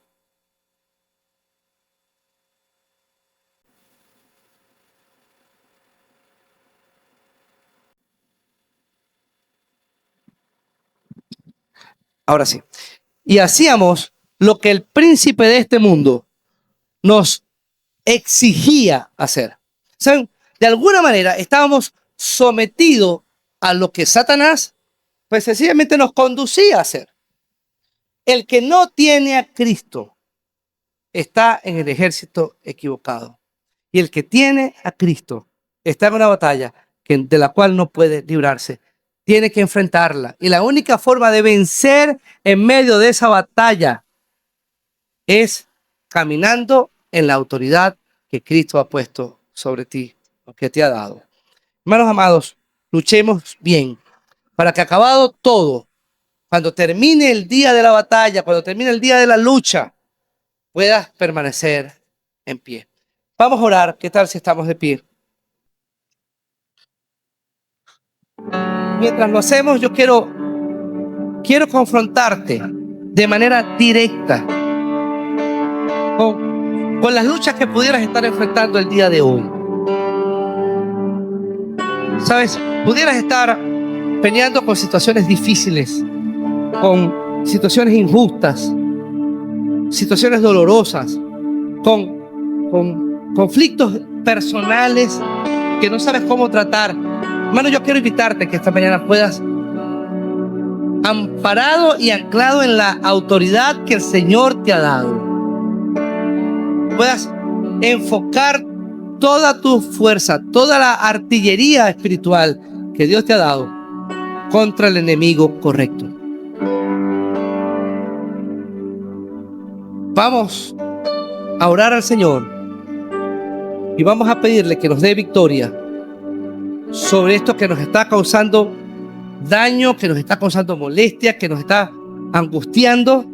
Ahora sí. Y hacíamos lo que el príncipe de este mundo nos exigía hacer. ¿Saben? De alguna manera estábamos sometidos a lo que Satanás, pues sencillamente nos conducía a hacer. El que no tiene a Cristo está en el ejército equivocado. Y el que tiene a Cristo está en una batalla de la cual no puede librarse. Tiene que enfrentarla. Y la única forma de vencer en medio de esa batalla es caminando en la autoridad que Cristo ha puesto sobre ti, o que te ha dado. Hermanos amados, luchemos bien para que acabado todo, cuando termine el día de la batalla, cuando termine el día de la lucha, puedas permanecer en pie. Vamos a orar. ¿Qué tal si estamos de pie? Mientras lo hacemos, yo quiero confrontarte de manera directa con las luchas que pudieras estar enfrentando el día de hoy. ¿Sabes? Pudieras estar peleando con situaciones difíciles, con situaciones injustas, situaciones dolorosas, con conflictos personales que no sabes cómo tratar. Hermano, yo quiero invitarte que esta mañana puedas, amparado y anclado en la autoridad que el Señor te ha dado, puedas enfocar toda tu fuerza, toda la artillería espiritual que Dios te ha dado contra el enemigo correcto. Vamos a orar al Señor y vamos a pedirle que nos dé victoria sobre esto que nos está causando daño, que nos está causando molestia, que nos está angustiando.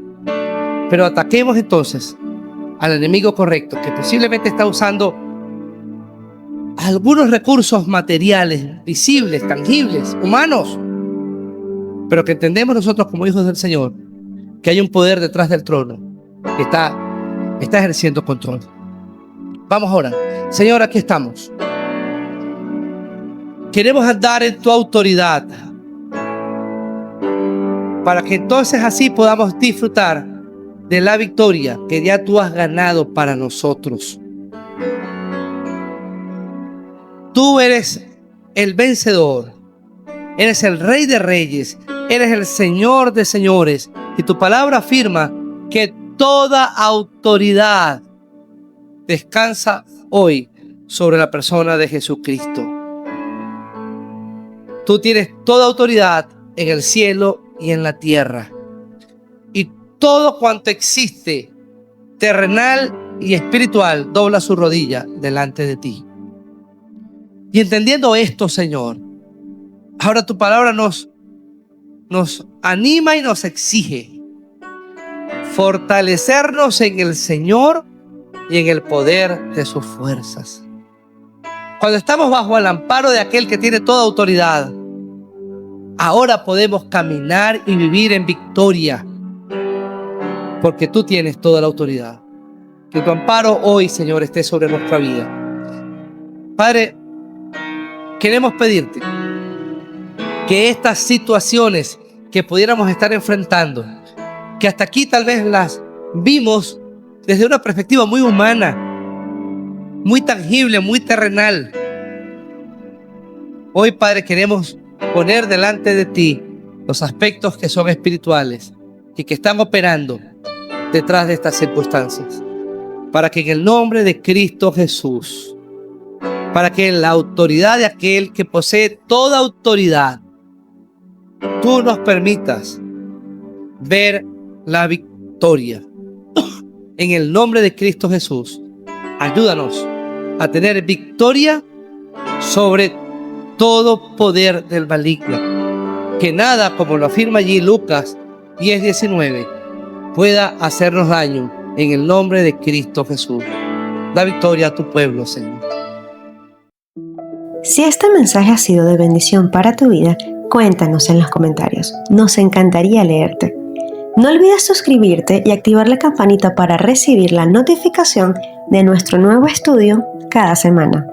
Pero ataquemos entonces al enemigo correcto, que posiblemente está usando algunos recursos materiales, visibles, tangibles, humanos, pero que entendemos nosotros como hijos del Señor que hay un poder detrás del trono que está ejerciendo control. Vamos ahora. Señor, aquí estamos. Queremos andar en tu autoridad para que entonces así podamos disfrutar de la victoria que ya tú has ganado para nosotros. Tú eres el vencedor, eres el Rey de Reyes, eres el Señor de Señores, y tu palabra afirma que toda autoridad descansa hoy sobre la persona de Jesucristo. Tú tienes toda autoridad en el cielo y en la tierra, y todo cuanto existe, terrenal y espiritual, dobla su rodilla delante de ti. Y entendiendo esto, Señor, ahora tu palabra nos anima y nos exige fortalecernos en el Señor y en el poder de sus fuerzas. Cuando estamos bajo el amparo de aquel que tiene toda autoridad, ahora podemos caminar y vivir en victoria, porque tú tienes toda la autoridad. Que tu amparo hoy, Señor, esté sobre nuestra vida. Padre, queremos pedirte que estas situaciones que pudiéramos estar enfrentando, que hasta aquí tal vez las vimos desde una perspectiva muy humana, muy tangible, muy terrenal, hoy, Padre, queremos poner delante de ti los aspectos que son espirituales y que están operando detrás de estas circunstancias, para que en el nombre de Cristo Jesús, para que en la autoridad de aquel que posee toda autoridad, tú nos permitas ver la victoria. En el nombre de Cristo Jesús, ayúdanos a tener victoria sobre todo poder del maligno. Que nada, como lo afirma allí Lucas 10:19, pueda hacernos daño, en el nombre de Cristo Jesús. Da victoria a tu pueblo, Señor. Si este mensaje ha sido de bendición para tu vida, cuéntanos en los comentarios. Nos encantaría leerte. No olvides suscribirte y activar la campanita para recibir la notificación de nuestro nuevo estudio cada semana.